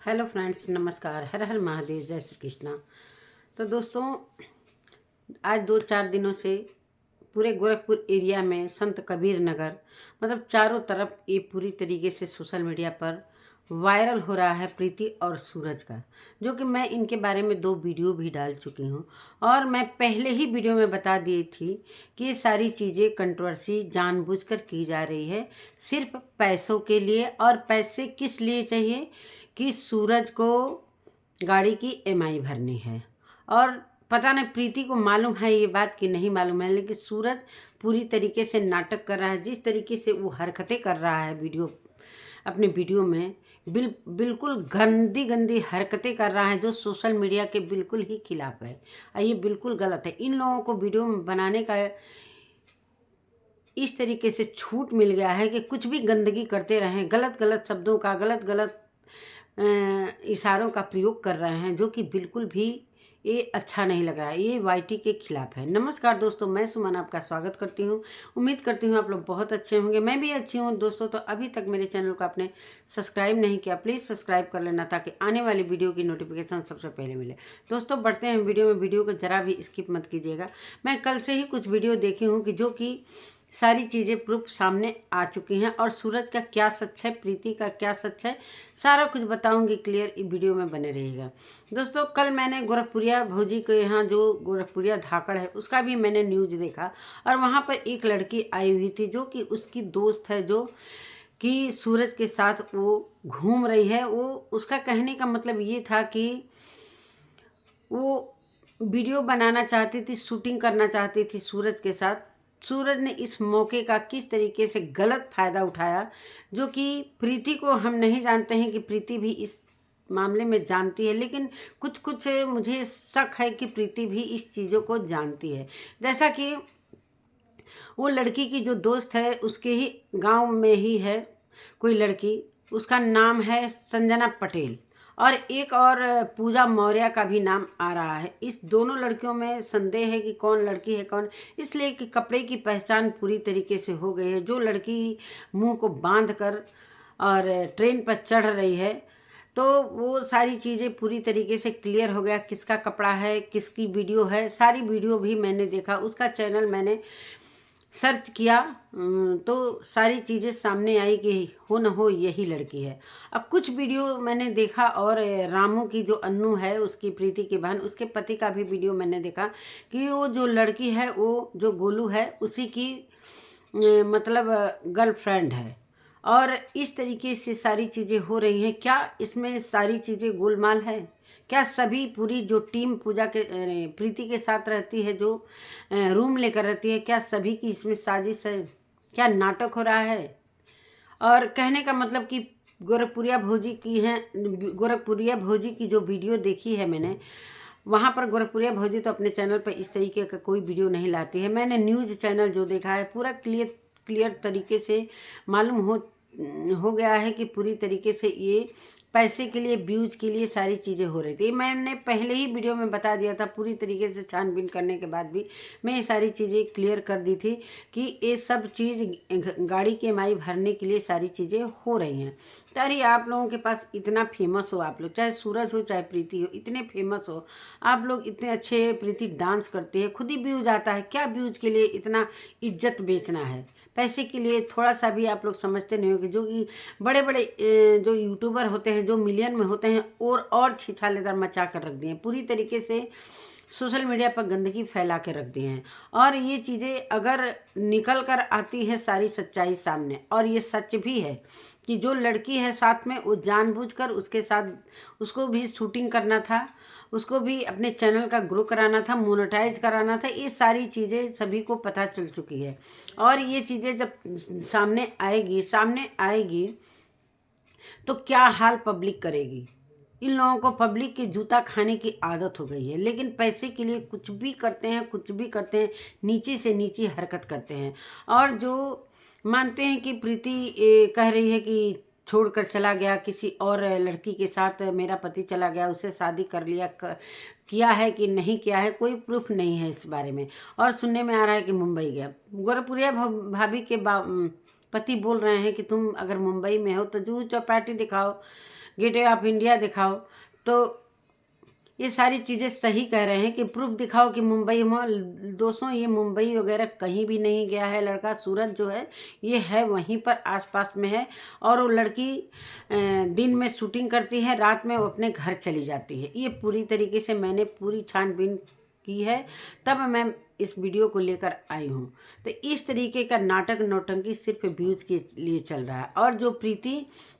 Hello friends, नमस्कार। हर हर महादेव, जय श्री कृष्णा। तो दोस्तों, आज 2-4 दिनों से पूरे गोरखपुर एरिया में संत कबीर नगर मतलब चारों तरफ ये पूरी तरीके से सोशल मीडिया पर वायरल हो रहा है प्रीति और सूरज का, जो कि मैं इनके बारे में 2 वीडियो भी डाल चुकी हूँ। और मैं पहले ही वीडियो में बता दी थी कि ये सारी चीज़ें कंट्रोवर्सी जानबूझकर की जा रही है, सिर्फ पैसों के लिए। और पैसे किस लिए चाहिए? कि सूरज को गाड़ी की ईएमआई भरनी है। और पता नहीं प्रीति को मालूम है ये बात कि नहीं मालूम है, लेकिन सूरज पूरी तरीके से नाटक कर रहा है। जिस तरीके से वो हरकतें कर रहा है अपने वीडियो में, बिल्कुल गंदी गंदी हरकतें कर रहा है, जो सोशल मीडिया के बिल्कुल ही खिलाफ है। और ये बिल्कुल गलत है। इन लोगों को वीडियो बनाने का इस तरीके से छूट मिल गया है कि कुछ भी गंदगी करते रहें, गलत गलत शब्दों का, गलत गलत इशारों का प्रयोग कर रहे हैं, जो कि बिल्कुल भी ये अच्छा नहीं लग रहा है। ये वाईटी के खिलाफ है। नमस्कार दोस्तों, मैं सुमन आपका स्वागत करती हूँ। उम्मीद करती हूँ आप लोग बहुत अच्छे होंगे। मैं भी अच्छी हूँ दोस्तों। तो अभी तक मेरे चैनल को आपने सब्सक्राइब नहीं किया, प्लीज़ सब्सक्राइब कर लेना, ताकि आने वाली वीडियो की नोटिफिकेशन सबसे पहले मिले। दोस्तों, बढ़ते हैं वीडियो में। वीडियो को ज़रा भी स्किप मत कीजिएगा। मैं कल से ही कुछ वीडियो देखी हूँ कि जो कि सारी चीज़ें प्रूफ सामने आ चुकी हैं, और सूरज का क्या सच है, प्रीति का क्या सच है, सारा कुछ बताऊंगी क्लियर। इस वीडियो में बने रहिएगा। दोस्तों, कल मैंने गोरखपुरिया भौजी के यहाँ, जो गोरखपुरिया धाकड़ है, उसका भी मैंने न्यूज़ देखा। और वहाँ पर एक लड़की आई हुई थी, जो कि उसकी दोस्त है, जो कि सूरज के साथ वो घूम रही है। वो उसका कहने का मतलब ये था कि वो वीडियो बनाना चाहती थी, शूटिंग करना चाहती थी सूरज के साथ। सूरज ने इस मौके का किस तरीके से गलत फायदा उठाया, जो कि प्रीति को हम नहीं जानते हैं कि प्रीति भी इस मामले में जानती है, लेकिन कुछ कुछ मुझे शक है कि प्रीति भी इस चीज़ों को जानती है। जैसा कि वो लड़की की जो दोस्त है, उसके ही गांव में ही है कोई लड़की, उसका नाम है संजना पटेल। और एक और पूजा मौर्य का भी नाम आ रहा है। इस दोनों लड़कियों में संदेह है कि कौन लड़की है कौन, इसलिए कि कपड़े की पहचान पूरी तरीके से हो गई है। जो लड़की मुंह को बांध कर और ट्रेन पर चढ़ रही है, तो वो सारी चीज़ें पूरी तरीके से क्लियर हो गया, किसका कपड़ा है, किसकी वीडियो है। सारी वीडियो भी मैंने देखा, उसका चैनल मैंने सर्च किया, तो सारी चीज़ें सामने आई कि हो न हो यही लड़की है। अब कुछ वीडियो मैंने देखा, और रामू की जो अन्नू है, उसकी प्रीति की बहन, उसके पति का भी वीडियो मैंने देखा कि वो जो लड़की है, वो जो गोलू है, उसी की मतलब गर्लफ्रेंड है। और इस तरीके से सारी चीज़ें हो रही हैं। क्या इसमें सारी चीज़ें गोलमाल है? क्या सभी पूरी जो टीम पूजा के प्रीति के साथ रहती है, जो रूम लेकर रहती है, क्या सभी की इसमें साजिश है? क्या नाटक हो रहा है? और कहने का मतलब कि गोरखपुरिया भौजी की है, गोरखपुरिया भौजी की जो वीडियो देखी है मैंने, वहाँ पर गोरखपुरिया भौजी तो अपने चैनल पर इस तरीके का कोई वीडियो नहीं लाती है। मैंने न्यूज़ चैनल जो देखा है, पूरा क्लियर तरीके से मालूम हो गया है कि पूरी तरीके से ये पैसे के लिए, व्यूज के लिए सारी चीज़ें हो रही थी। मैंने पहले ही वीडियो में बता दिया था, पूरी तरीके से छानबीन करने के बाद भी मैं ये सारी चीज़ें क्लियर कर दी थी कि ये सब चीज़ गाड़ी की ईएमआई भरने के लिए सारी चीज़ें हो रही हैं। तो अरे, आप लोगों के पास इतना फेमस हो, आप लोग चाहे सूरज हो चाहे प्रीति हो, इतने फेमस हो, आप लोग इतने अच्छे, प्रीति डांस करती है, खुद ही व्यूज आता है, क्या व्यूज के लिए इतना इज्जत बेचना है? पैसे के लिए थोड़ा सा भी आप लोग समझते नहीं हो कि जो कि बड़े बड़े जो यूट्यूबर होते हैं, जो मिलियन में होते हैं, और छिछालेदार मचा कर रख दिए हैं, पूरी तरीके से सोशल मीडिया पर गंदगी फैला के रख दिए हैं। और ये चीज़ें अगर निकल कर आती है सारी सच्चाई सामने, और ये सच भी है कि जो लड़की है साथ में, वो जानबूझकर उसके साथ, उसको भी शूटिंग करना था, उसको भी अपने चैनल का ग्रो कराना था, मोनेटाइज कराना था। ये सारी चीज़ें सभी को पता चल चुकी है। और ये चीज़ें जब सामने आएगी तो क्या हाल पब्लिक करेगी? इन लोगों को पब्लिक के जूता खाने की आदत हो गई है, लेकिन पैसे के लिए कुछ भी करते हैं, कुछ भी करते हैं, नीचे से नीचे हरकत करते हैं। और जो मानते हैं कि प्रीति कह रही है कि छोड़कर चला गया किसी और लड़की के साथ, मेरा पति चला गया, उससे शादी कर लिया, किया है कि नहीं किया है, कोई प्रूफ नहीं है इस बारे में। और सुनने में आ रहा है कि मुंबई गया। गोरखपुरिया भाभी के पति बोल रहे हैं कि तुम अगर मुंबई में हो तो जूहू चौपाटी दिखाओ गेटवे ऑफ इंडिया दिखाओ। तो ये सारी चीज़ें सही कह रहे हैं कि प्रूफ दिखाओ कि मुंबई में। दोस्तों ये मुंबई वगैरह कहीं भी नहीं गया है लड़का। सूरत जो है ये है वहीं पर आसपास में है। और वो लड़की दिन में शूटिंग करती है, रात में वो अपने घर चली जाती है। ये पूरी तरीके से मैंने पूरी छानबीन की है, तब मैं इस वीडियो को लेकर आई हूँ। तो इस तरीके का नाटक नौटंकी सिर्फ व्यूज के लिए चल रहा है। और जो प्रीति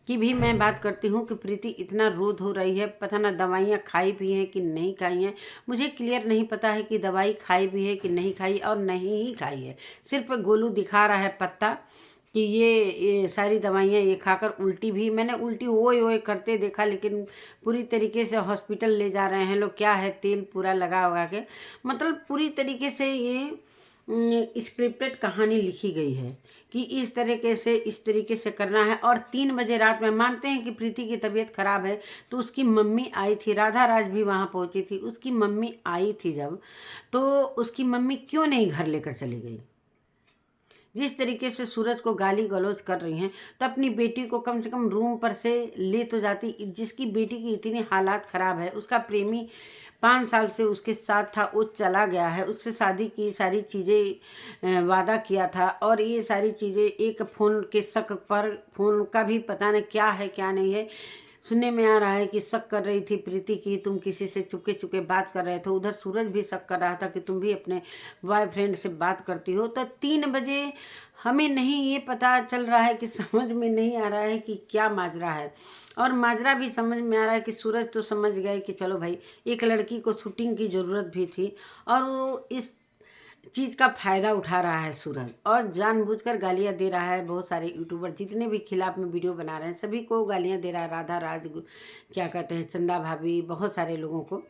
की भी मैं बात करती हूँ कि प्रीति इतना रोध हो रही है, पता ना दवाइयाँ खाई भी हैं कि नहीं खाई हैं। मुझे क्लियर नहीं पता है कि दवाई खाई भी है कि नहीं खाई, और नहीं ही खाई है। सिर्फ गोलू दिखा रहा है पत्ता कि ये सारी दवाइयाँ ये खाकर उल्टी भी, मैंने उल्टी ओए ओए करते देखा, लेकिन पूरी तरीके से हॉस्पिटल ले जा रहे हैं लोग। क्या है, तेल पूरा लगा हुआ के, मतलब पूरी तरीके से ये स्क्रिप्टेड कहानी लिखी गई है कि इस तरीके से करना है। और 3 बजे रात में, मानते हैं कि प्रीति की तबीयत खराब है, तो उसकी मम्मी आई थी, राधा राज भी वहाँ पहुँची थी, उसकी मम्मी आई थी जब, तो उसकी मम्मी क्यों नहीं घर लेकर चली गई। जिस तरीके से सूरज को गाली गलौज कर रही हैं, तो अपनी बेटी को कम से कम रूम पर से ले तो जाती। जिसकी बेटी की इतनी हालात ख़राब है, उसका प्रेमी 5 साल से उसके साथ था, वो चला गया है, उससे शादी की सारी चीज़ें वादा किया था, और ये सारी चीज़ें एक फ़ोन के शक पर, फ़ोन का भी पता नहीं क्या है क्या नहीं है। सुनने में आ रहा है कि शक कर रही थी प्रीति की तुम किसी से चुपके चुपके बात कर रहे थे। उधर सूरज भी शक कर रहा था कि तुम भी अपने बॉयफ्रेंड से बात करती हो। तो 3 बजे हमें नहीं ये पता चल रहा है कि समझ में नहीं आ रहा है कि क्या माजरा है। और माजरा भी समझ में आ रहा है कि सूरज तो समझ गए कि चलो भाई, एक लड़की को शूटिंग की ज़रूरत भी थी, और वो इस चीज़ का फ़ायदा उठा रहा है सूरज, और जानबूझकर गालियाँ दे रहा है। बहुत सारे यूट्यूबर जितने भी खिलाफ में वीडियो बना रहे हैं, सभी को गालियाँ दे रहा है। राधा राज, क्या कहते हैं, चंदा भाभी, बहुत सारे लोगों को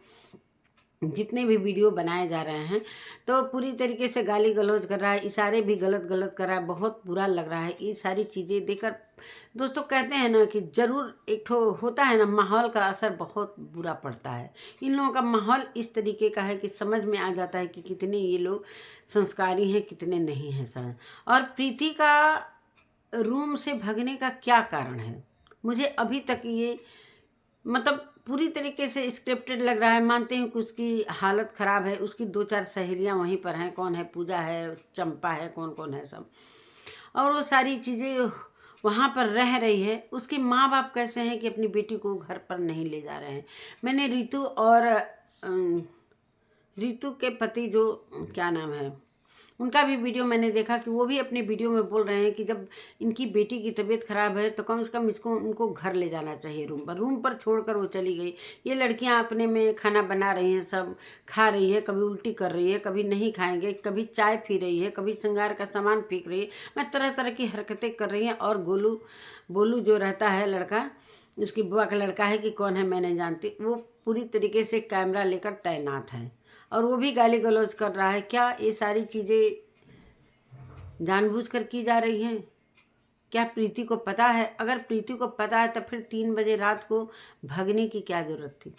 जितने भी वीडियो बनाए जा रहे हैं, तो पूरी तरीके से गाली गलौज कर रहा है, इशारे भी गलत गलत कर रहा है। बहुत बुरा लग रहा है ये सारी चीज़ें देखकर। दोस्तों कहते हैं ना कि ज़रूर एक ठो होता है ना, माहौल का असर बहुत बुरा पड़ता है। इन लोगों का माहौल इस तरीके का है कि समझ में आ जाता है कि कितने ये लोग संस्कारी हैं, कितने नहीं हैं सर। और प्रीति का रूम से भगने का क्या कारण है, मुझे अभी तक ये मतलब पूरी तरीके से स्क्रिप्टेड लग रहा है। मानते हैं कि उसकी हालत ख़राब है, उसकी 2-4 सहेलियां वहीं पर हैं, कौन है, पूजा है, चंपा है, कौन कौन है सब, और वो सारी चीज़ें वहाँ पर रह रही है। उसके माँ बाप कैसे हैं कि अपनी बेटी को घर पर नहीं ले जा रहे हैं। मैंने रितु के पति जो, क्या नाम है, उनका भी वीडियो मैंने देखा कि वो भी अपने वीडियो में बोल रहे हैं कि जब इनकी बेटी की तबीयत ख़राब है तो कम से कम उनको घर ले जाना चाहिए, रूम पर छोड़कर वो चली गई। ये लड़कियां अपने में खाना बना रही हैं, सब खा रही है, कभी उल्टी कर रही है, कभी नहीं खाएंगे, कभी चाय पी रही है, कभी श्रृंगार का सामान फेंक रही है, मैं तरह तरह की हरकतें कर रही हैं। और बोलू जो रहता है लड़का, उसकी बुआ का लड़का है कि कौन है मैं नहीं जानती, वो पूरी तरीके से कैमरा लेकर तैनात है, और वो भी गाली गलौज कर रहा है। क्या ये सारी चीज़ें जानबूझकर की जा रही हैं? क्या प्रीति को पता है? अगर प्रीति को पता है तो फिर 3 बजे रात को भगने की क्या ज़रूरत थी?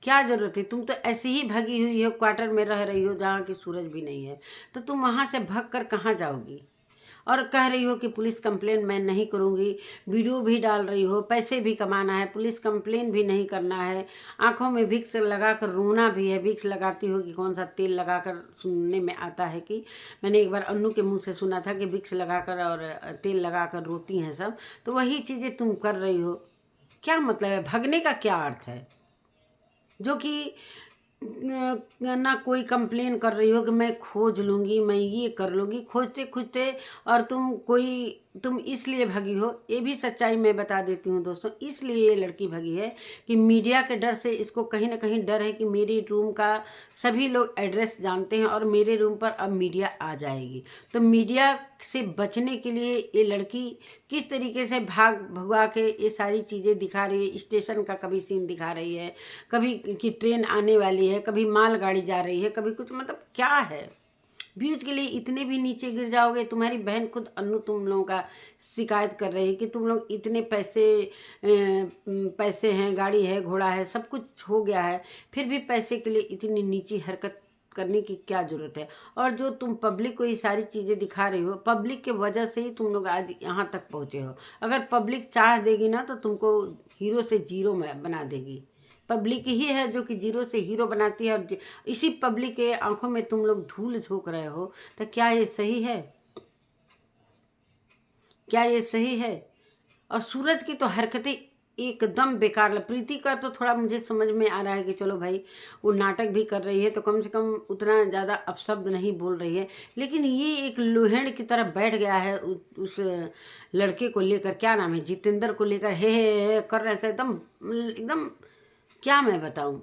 क्या ज़रूरत थी? तुम तो ऐसे ही भगी हुई हो, क्वार्टर में रह रही हो जहाँ की सूरज भी नहीं है, तो तुम वहाँ से भग कर कहाँ जाओगी? और कह रही हो कि पुलिस कंप्लेन मैं नहीं करूँगी, वीडियो भी डाल रही हो, पैसे भी कमाना है, पुलिस कंप्लेन भी नहीं करना है, आंखों में विक्स लगाकर रोना भी है। विक्स लगाती हो कि कौन सा तेल लगाकर, सुनने में आता है कि मैंने एक बार अन्नू के मुंह से सुना था कि विक्स लगाकर और तेल लगाकर रोती हैं सब, तो वही चीज़ें तुम कर रही हो। क्या मतलब है? भगने का क्या अर्थ है? जो कि ना कोई कंप्लेन कर रही हो कि मैं खोज लूँगी, मैं ये कर लूँगी, खोजते खोजते, और तुम इसलिए भगी हो। ये भी सच्चाई मैं बता देती हूँ दोस्तों, इसलिए ये लड़की भगी है कि मीडिया के डर से, इसको कहीं ना कहीं डर है कि मेरे रूम का सभी लोग एड्रेस जानते हैं और मेरे रूम पर अब मीडिया आ जाएगी। तो मीडिया से बचने के लिए ये लड़की किस तरीके से भगा के ये सारी चीज़ें दिखा रही है। स्टेशन का कभी सीन दिखा रही है, कभी कि ट्रेन आने वाली है, कभी मालगाड़ी जा रही है, कभी कुछ, मतलब क्या है? व्यूज के लिए इतने भी नीचे गिर जाओगे? तुम्हारी बहन खुद अन्नू तुम लोगों का शिकायत कर रही है कि तुम लोग इतने पैसे हैं, गाड़ी है, घोड़ा है, सब कुछ हो गया है, फिर भी पैसे के लिए इतनी नीची हरकत करने की क्या ज़रूरत है। और जो तुम पब्लिक को ये सारी चीज़ें दिखा रही हो, पब्लिक के वजह से ही तुम लोग आज यहाँ तक पहुँचे हो। अगर पब्लिक चाह देगी ना तो तुमको हीरो से जीरो में बना देगी। पब्लिक ही है जो कि जीरो से हीरो बनाती है, और इसी पब्लिक के आंखों में तुम लोग धूल झोंक रहे हो। तो क्या ये सही है? क्या ये सही है? और सूरज की तो हरकतें एकदम बेकार प्रीति का तो थोड़ा मुझे समझ में आ रहा है कि चलो भाई वो नाटक भी कर रही है तो कम से कम उतना ज़्यादा अपशब्द नहीं बोल रही है। लेकिन ये एक लोहेड़ की तरह बैठ गया है उस लड़के को लेकर, क्या नाम है, जितेंद्र को लेकर हे कर रहे हैं एकदम एकदम। क्या मैं बताऊं,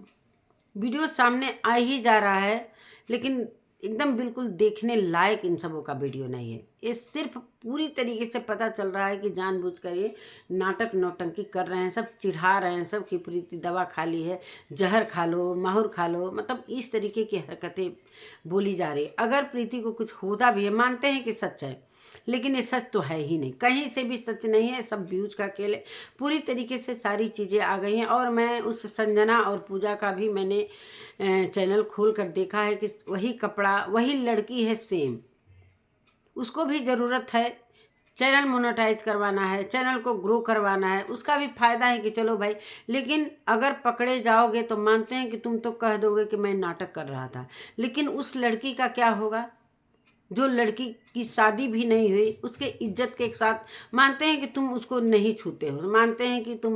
वीडियो सामने आ ही जा रहा है लेकिन एकदम बिल्कुल देखने लायक इन सबों का वीडियो नहीं है। ये सिर्फ पूरी तरीके से पता चल रहा है कि जानबूझकर ये नाटक नौटंकी कर रहे हैं, सब चिढ़ा रहे हैं सब कि प्रीति दवा खा ली है, जहर खा लो, माहुर खा लो, मतलब इस तरीके की हरकतें बोली जा रही है। अगर प्रीति को कुछ होता भी है, मानते हैं कि सच है, लेकिन ये सच तो है ही नहीं, कहीं से भी सच नहीं है, सब व्यूज का खेल है। पूरी तरीके से सारी चीज़ें आ गई हैं। और मैं उस संजना और पूजा का भी मैंने चैनल खोल कर देखा है कि वही कपड़ा वही लड़की है सेम। उसको भी ज़रूरत है चैनल मोनेटाइज करवाना है, चैनल को ग्रो करवाना है, उसका भी फायदा है कि चलो भाई। लेकिन अगर पकड़े जाओगे तो मानते हैं कि तुम तो कह दोगे कि मैं नाटक कर रहा था, लेकिन उस लड़की का क्या होगा जो लड़की की शादी भी नहीं हुई, उसके इज्जत के साथ मानते हैं कि तुम उसको नहीं छूते हो, मानते हैं कि तुम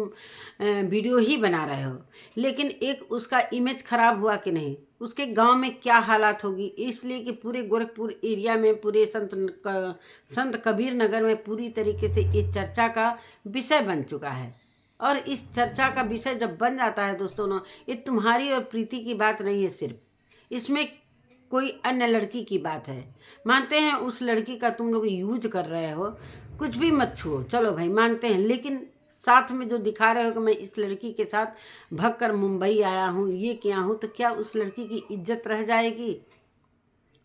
वीडियो ही बना रहे हो, लेकिन एक उसका इमेज खराब हुआ कि नहीं, उसके गांव में क्या हालात होगी। इसलिए कि पूरे गोरखपुर एरिया में, पूरे संत कबीर नगर में पूरी तरीके से इस चर्चा का विषय बन चुका है। और इस चर्चा का विषय जब बन जाता है दोस्तों ना, ये तुम्हारी और प्रीति की बात नहीं है सिर्फ, इसमें कोई अन्य लड़की की बात है। मानते हैं उस लड़की का तुम लोग यूज कर रहे हो, कुछ भी मत छुओ, चलो भाई मानते हैं, लेकिन साथ में जो दिखा रहे हो कि मैं इस लड़की के साथ भग कर मुंबई आया हूँ, ये किया हूँ, तो क्या उस लड़की की इज्जत रह जाएगी?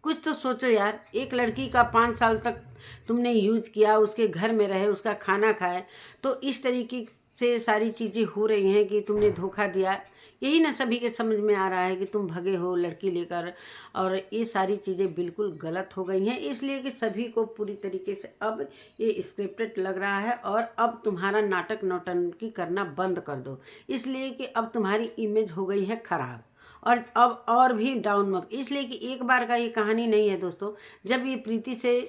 कुछ तो सोचो यार। एक लड़की का 5 साल तक तुमने यूज किया, उसके घर में रहे, उसका खाना खाए, तो इस तरीके से सारी चीज़ें हो रही हैं कि तुमने धोखा दिया। यही ना सभी के समझ में आ रहा है कि तुम भगे हो लड़की लेकर, और ये सारी चीज़ें बिल्कुल गलत हो गई हैं। इसलिए कि सभी को पूरी तरीके से अब ये स्क्रिप्टेड लग रहा है, और अब तुम्हारा नाटक नौटंकी करना बंद कर दो, इसलिए कि अब तुम्हारी इमेज हो गई है खराब, और अब और भी डाउन मत। इसलिए कि एक बार का ये कहानी नहीं है दोस्तों। जब ये प्रीति से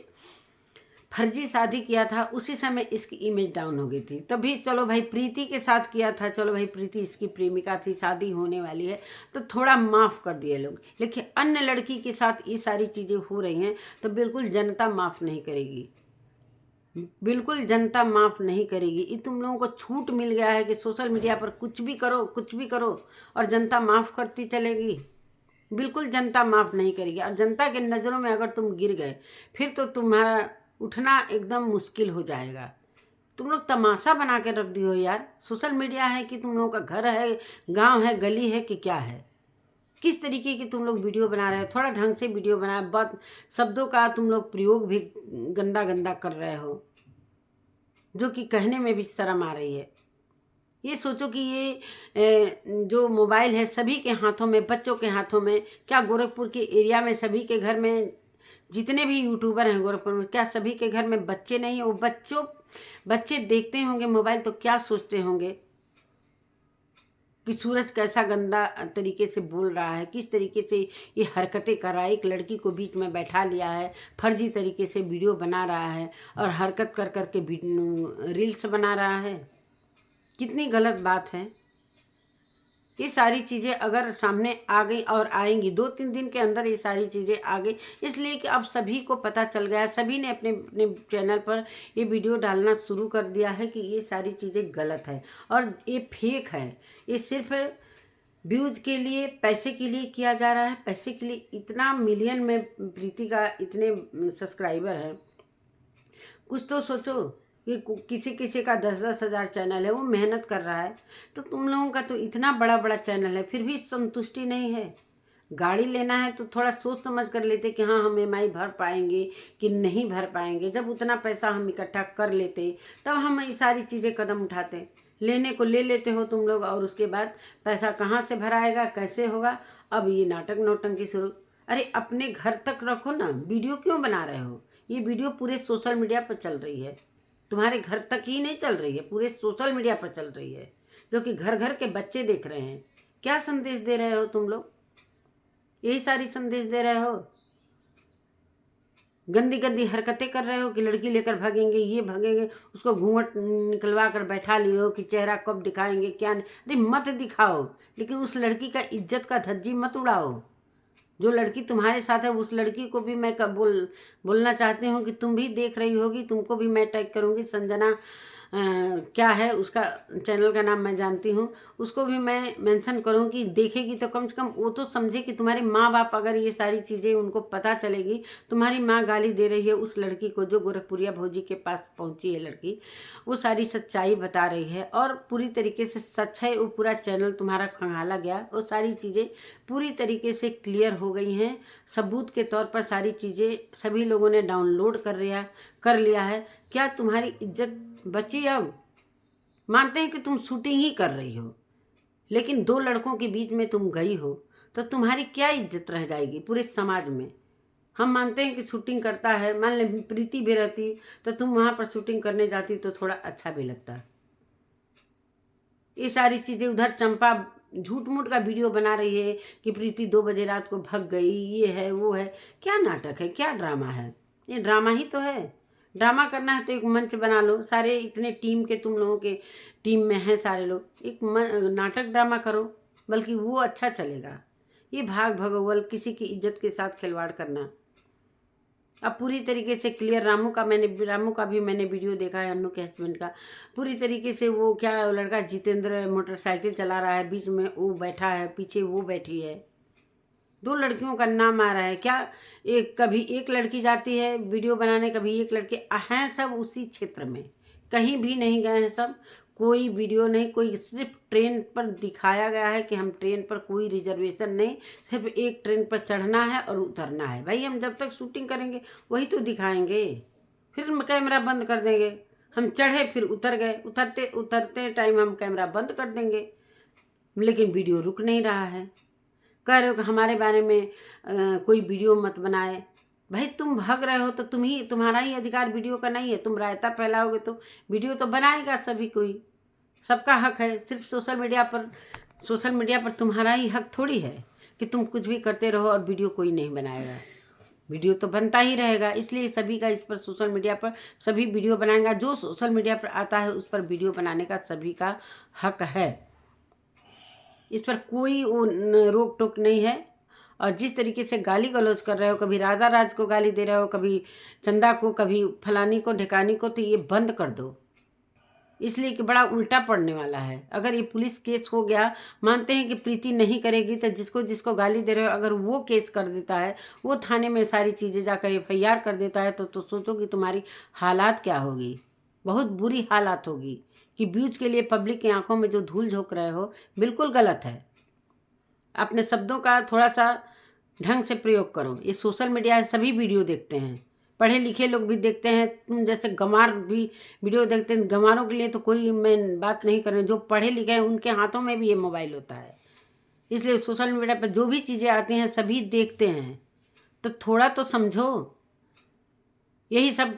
फर्जी शादी किया था उसी समय इसकी इमेज डाउन हो गई थी, तभी चलो भाई प्रीति के साथ किया था, चलो भाई प्रीति इसकी प्रेमिका थी, शादी होने वाली है तो थोड़ा माफ़ कर दिए लोग। लेकिन अन्य लड़की के साथ ये सारी चीज़ें हो रही हैं तो बिल्कुल जनता माफ़ नहीं करेगी, बिल्कुल जनता माफ़ नहीं करेगी। ये तुम लोगों को छूट मिल गया है कि सोशल मीडिया पर कुछ भी करो, कुछ भी करो, और जनता माफ़ करती चलेगी। बिल्कुल जनता माफ़ नहीं करेगी, और जनता के नज़रों में अगर तुम गिर गए फिर तो तुम्हारा उठना एकदम मुश्किल हो जाएगा। तुम लोग तमाशा बना के रख दी हो यार। सोशल मीडिया है कि तुम लोगों का घर है, गांव है, गली है कि क्या है? किस तरीके की तुम लोग वीडियो बना रहे हो? थोड़ा ढंग से वीडियो बनाए, बहुत शब्दों का तुम लोग प्रयोग भी गंदा गंदा कर रहे हो, जो कि कहने में भी शर्म आ रही है। ये सोचो कि ये जो मोबाइल है सभी के हाथों में, बच्चों के हाथों में, क्या गोरखपुर के एरिया में सभी के घर में, जितने भी यूट्यूबर हैं गोरखपुर में, क्या सभी के घर में बच्चे नहीं हैं? वो बच्चे देखते होंगे मोबाइल तो क्या सोचते होंगे कि सूरज कैसा गंदा तरीके से बोल रहा है, किस तरीके से ये हरकतें कर रहा है, एक लड़की को बीच में बैठा लिया है, फर्जी तरीके से वीडियो बना रहा है, और हरकत कर करके रील्स बना रहा है। कितनी गलत बात है। ये सारी चीज़ें अगर सामने आ गई और आएंगी 2-3 दिन के अंदर, ये सारी चीज़ें आ गई, इसलिए कि अब सभी को पता चल गया है, सभी ने अपने अपने चैनल पर ये वीडियो डालना शुरू कर दिया है कि ये सारी चीज़ें गलत है और ये फेक है। ये सिर्फ व्यूज के लिए, पैसे के लिए किया जा रहा है, पैसे के लिए। इतना मिलियन में प्रीति का इतने सब्सक्राइबर हैं, कुछ तो सोचो। ये किसी किसी का 10-10 हज़ार चैनल है, वो मेहनत कर रहा है, तो तुम लोगों का तो इतना बड़ा बड़ा चैनल है, फिर भी संतुष्टि नहीं है। गाड़ी लेना है तो थोड़ा सोच समझ कर लेते कि हाँ हम EMI भर पाएंगे कि नहीं भर पाएंगे। जब उतना पैसा हम इकट्ठा कर लेते तब हम ये सारी चीज़ें कदम उठाते। लेने को ले लेते हो तुम लोग, और उसके बाद पैसा कहाँ से भराएगा, कैसे होगा? अब ये नाटक नौटंकी शुरू। अरे अपने घर तक रखो ना, वीडियो क्यों बना रहे हो? ये वीडियो पूरे सोशल मीडिया पर चल रही है, तुम्हारे घर तक ही नहीं चल रही है, पूरे सोशल मीडिया पर चल रही है, जो कि घर घर के बच्चे देख रहे हैं। क्या संदेश दे रहे हो तुम लोग? यही सारी संदेश दे रहे हो? गंदी गंदी हरकतें कर रहे हो कि लड़की लेकर भागेंगे, ये भागेंगे, उसको घूंघट निकलवा कर बैठा लियो कि चेहरा कब दिखाएंगे क्या नहीं। अरे मत दिखाओ, लेकिन उस लड़की का इज्जत का धज्जी मत उड़ाओ। जो लड़की तुम्हारे साथ है उस लड़की को भी मैं कब बोलना चाहती हूँ कि तुम भी देख रही होगी, तुमको भी मैं टैग करूँगी। संजना क्या है उसका चैनल का नाम मैं जानती हूँ, उसको भी मैं मेंशन करूँ देखेगी तो कम से कम वो तो समझे कि तुम्हारे माँ बाप अगर ये सारी चीज़ें उनको पता चलेगी, तुम्हारी माँ गाली दे रही है उस लड़की को जो गोरखपुरिया भौजी के पास पहुँची है लड़की, वो सारी सच्चाई बता रही है और पूरी तरीके से सच है। वो पूरा चैनल तुम्हारा खंगाला गया, वो सारी चीज़ें पूरी तरीके से क्लियर हो गई हैं। सबूत के तौर पर सारी चीज़ें सभी लोगों ने डाउनलोड कर लिया है। क्या तुम्हारी इज्जत बची? अब मानते हैं कि तुम शूटिंग ही कर रही हो, लेकिन दो लड़कों के बीच में तुम गई हो तो तुम्हारी क्या इज्जत रह जाएगी पूरे समाज में? हम मानते हैं कि शूटिंग करता है, मान ले प्रीति भी रहती तो तुम वहां पर शूटिंग करने जाती तो थोड़ा अच्छा भी लगता। ये सारी चीज़ें, उधर चंपा झूठ मूठ का वीडियो बना रही है कि प्रीति 2 बजे रात को भाग गई, ये है वो है। क्या नाटक है, क्या ड्रामा है? ये ड्रामा ही तो है। ड्रामा करना है तो एक मंच बना लो, सारे इतने टीम के तुम लोगों के टीम में हैं सारे लोग, एक नाटक ड्रामा करो, बल्कि वो अच्छा चलेगा। ये भाग भगोल किसी की इज्जत के साथ खिलवाड़ करना। अब पूरी तरीके से क्लियर रामू का भी मैंने वीडियो देखा है, अन्नू के हस्बैंड का। पूरी तरीके से वो क्या लड़का जितेंद्र मोटरसाइकिल चला रहा है, बीच में वो बैठा है, पीछे वो बैठी है, 2 लड़कियों का नाम आ रहा है। क्या कभी एक लड़की जाती है वीडियो बनाने, कभी एक लड़के हैं, सब उसी क्षेत्र में, कहीं भी नहीं गए हैं सब। कोई वीडियो नहीं, कोई सिर्फ ट्रेन पर दिखाया गया है कि हम ट्रेन पर, कोई रिजर्वेशन नहीं, सिर्फ एक ट्रेन पर चढ़ना है और उतरना है। भाई हम जब तक शूटिंग करेंगे वही तो दिखाएंगे, फिर हम कैमरा बंद कर देंगे। हम चढ़े फिर उतर गए, उतरते टाइम हम कैमरा बंद कर देंगे, लेकिन वीडियो रुक नहीं रहा है। कह रहे हो कि हमारे बारे में कोई वीडियो मत बनाए। भाई तुम भाग रहे हो तो तुम्हारा ही अधिकार वीडियो का नहीं है? तुम रायता फैलाओगे तो वीडियो तो बनाएगा सभी कोई, सबका हक है। सिर्फ सोशल मीडिया पर तुम्हारा ही हक थोड़ी है कि तुम कुछ भी करते रहो और वीडियो कोई नहीं बनाएगा। वीडियो तो बनता ही रहेगा, इसलिए सभी का इस पर सोशल मीडिया पर सभी वीडियो बनाएगा। जो सोशल मीडिया पर आता है उस पर वीडियो बनाने का सभी का हक है, इस पर कोई वो रोक टोक नहीं है। और जिस तरीके से गाली गलौज कर रहे हो, कभी राधा राज को गाली दे रहे हो, कभी चंदा को, कभी फलानी को ढिकानी को, तो ये बंद कर दो, इसलिए कि बड़ा उल्टा पड़ने वाला है। अगर ये पुलिस केस हो गया, मानते हैं कि प्रीति नहीं करेगी, तो जिसको जिसको गाली दे रहे हो अगर वो केस कर देता है, वो थाने में सारी चीज़ें जाकर FIR कर देता है, तो सोचो कि तुम्हारी हालात क्या होगी। बहुत बुरी हालात होगी कि व्यूज के लिए पब्लिक की आंखों में जो धूल झोंक रहे हो, बिल्कुल गलत है। अपने शब्दों का थोड़ा सा ढंग से प्रयोग करो। ये सोशल मीडिया सभी वीडियो देखते हैं, पढ़े लिखे लोग भी देखते हैं, तुम जैसे गंवार भी वीडियो देखते हैं। गंवारों के लिए तो कोई मैं बात नहीं कर रही, जो पढ़े लिखे हैं उनके हाथों में भी ये मोबाइल होता है, इसलिए सोशल मीडिया पर जो भी चीज़ें आती हैं सभी देखते हैं। तो थोड़ा तो समझो। यही सब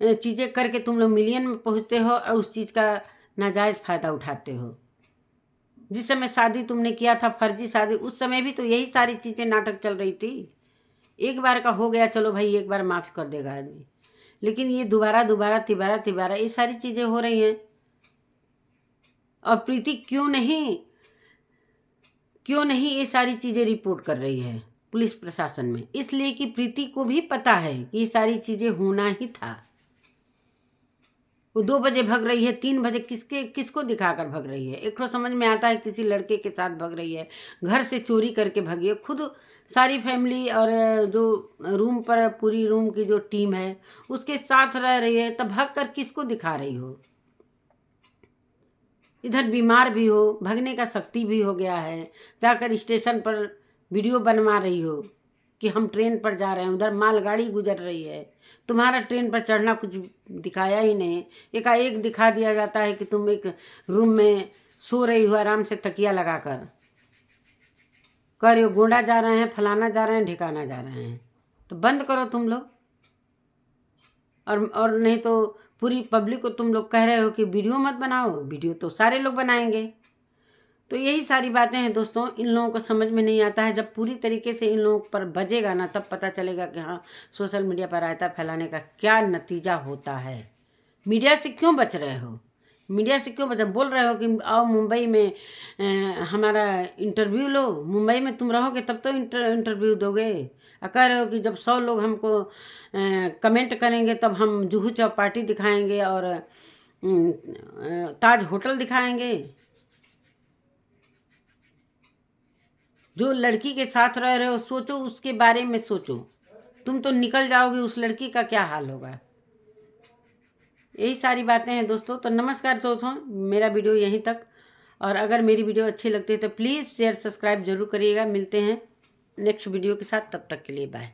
चीज़ें करके तुम लोग मिलियन में पहुँचते हो और उस चीज़ का नाजायज़ फ़ायदा उठाते हो। जिस समय शादी तुमने किया था, फर्जी शादी, उस समय भी तो यही सारी चीज़ें नाटक चल रही थी। एक बार का हो गया, चलो भाई एक बार माफ़ कर देगा आदमी, लेकिन ये दोबारा तिबारा ये सारी चीज़ें हो रही हैं। और प्रीति क्यों नहीं ये सारी चीज़ें रिपोर्ट कर रही है पुलिस प्रशासन में? इसलिए कि प्रीति को भी पता है कि ये सारी चीज़ें होना ही था। वो 2 बजे भग रही है, 3 बजे किसको दिखाकर भग रही है? एक तो समझ में आता है किसी लड़के के साथ भग रही है, घर से चोरी करके भगी है, खुद सारी फैमिली और जो रूम पर पूरी रूम की जो टीम है उसके साथ रह रही है, तब भग कर किसको दिखा रही हो? इधर बीमार भी हो, भगने का शक्ति भी हो गया है, जाकर स्टेशन पर वीडियो बनवा रही हो कि हम ट्रेन पर जा रहे हैं, उधर मालगाड़ी गुजर रही है, तुम्हारा ट्रेन पर चढ़ना कुछ दिखाया ही नहीं। एकाएक दिखा दिया जाता है कि तुम एक रूम में सो रही हो आराम से तकिया लगाकर। कह रहे हो गोंडा जा रहे हैं, फलाना जा रहे हैं, ढिकाना जा रहे हैं। तो बंद करो तुम लोग। और नहीं तो पूरी पब्लिक को तुम लोग कह रहे हो कि वीडियो मत बनाओ, वीडियो तो सारे लोग बनाएंगे। तो यही सारी बातें हैं दोस्तों, इन लोगों को समझ में नहीं आता है। जब पूरी तरीके से इन लोगों पर बजेगा ना, तब पता चलेगा कि हाँ, सोशल मीडिया पर रायता फैलाने का क्या नतीजा होता है। मीडिया से क्यों बच रहे हो? मीडिया से क्यों बचा? बोल रहे हो कि आओ मुंबई में हमारा इंटरव्यू लो। मुंबई में तुम रहोगे तब तो इंटरव्यू दोगे। कह रहे हो कि जब 100 लोग हमको कमेंट करेंगे तब हम जुहू चौपाटी दिखाएंगे और ताज होटल दिखाएंगे। जो लड़की के साथ रह रहे हो, सोचो उसके बारे में सोचो। तुम तो निकल जाओगे, उस लड़की का क्या हाल होगा। यही सारी बातें हैं दोस्तों। तो नमस्कार दोस्तों, मेरा वीडियो यहीं तक। और अगर मेरी वीडियो अच्छी लगती है तो प्लीज़ शेयर सब्सक्राइब जरूर करिएगा। मिलते हैं नेक्स्ट वीडियो के साथ, तब तक के लिए बाय।